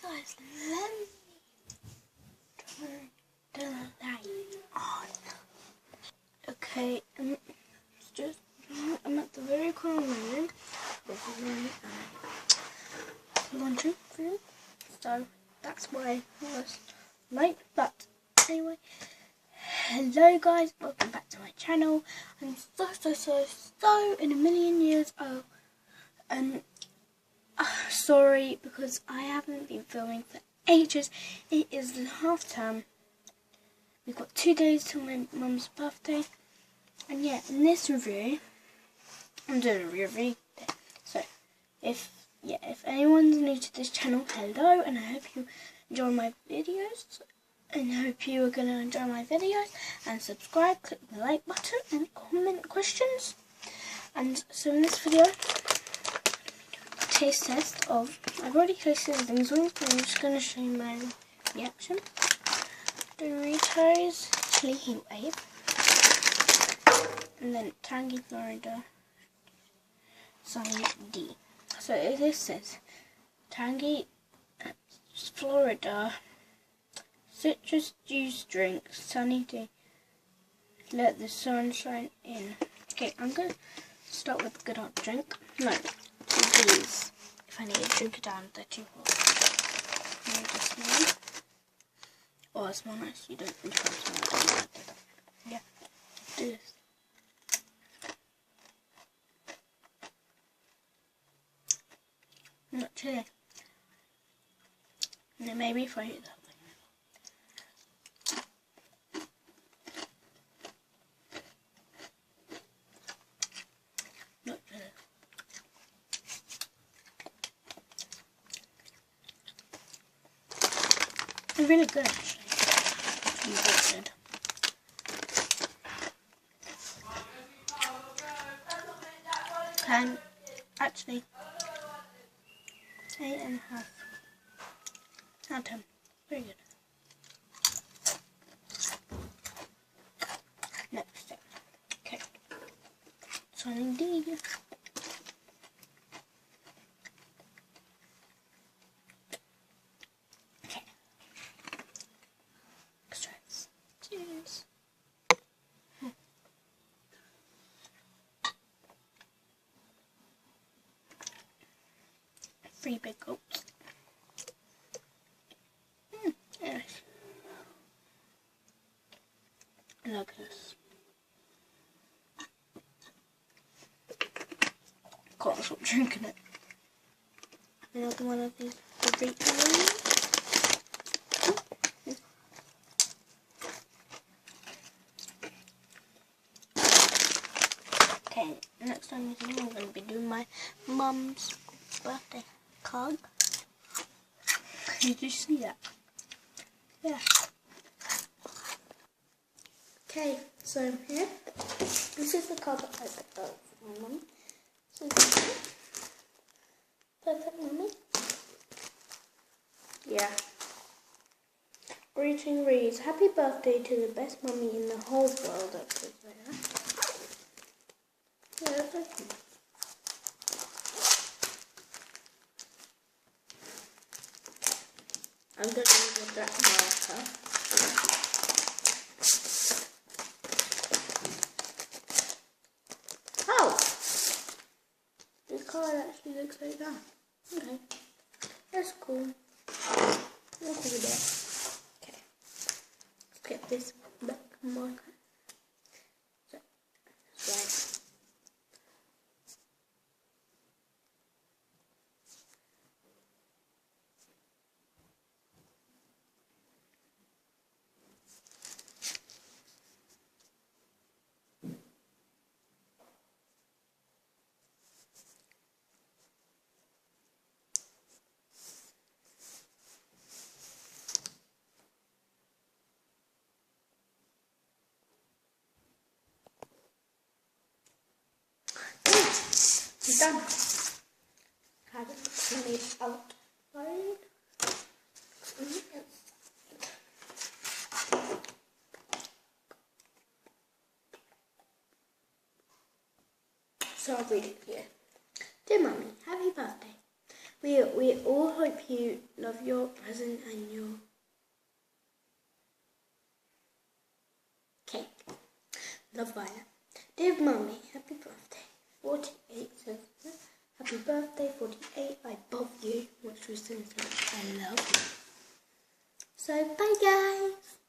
guys, let me turn the light on. Okay, I'm at the very corner moment of launching film, so that's why I was late. But anyway, hello guys, welcome back to my channel. I'm so in a million years old, and sorry because I haven't been filming for ages. It is half term. We've got 2 days till my mum's birthday, and yeah, in this review, I'm doing a review. So, if anyone's new to this channel, hello, and I hope you enjoy my videos, and I hope you are going to enjoy my videos, and subscribe, click the like button, and comment questions. And so in this video, taste test of, I've already tasted things, so I'm just going to show you my reaction. Doritos Chili Heat Wave, and then Tangy Florida Sunny D. So this says Tangy Florida citrus juice drink, Sunny D. Let the sun shine in. Okay, I'm going to start with a good hot drink. No, these. If I need to drink it down, they're too hot. Maybe this one. Oh, it smells nice. You don't think it smells nice. Yeah, do this. Not chili. And then maybe if I eat that way. Not chili. It's really good actually. Good. And actually 8.5 out of 10. Very good. Next step. Okay. Sunny D. Okay. Extracts. Cheers. 3 big gulps. Yes. Look at this. Can't stop drinking it. Another one of these Doritos. Okay, next time I'm going to be doing my mum's birthday card. Did you see that? Yeah. Okay, so here, this is the card that I picked up for my mum. So perfect mummy. Yeah. Greeting reads, happy birthday to the best mummy in the whole world. That says there. Yeah, that's okay. I'm going to use a black marker. Oh! This card actually looks like that. Okay. That's cool. Look over there. Okay. Let's get this black marker. So, that's right. It's done. Have it clean it outside. So I'll read it here. Dear Mummy, happy birthday. We all hope you love your present and your cake. Love, Violet. Dear Mummy, happy birthday. 48 says, happy birthday, 48. I love you. Which was I love you. So, bye guys.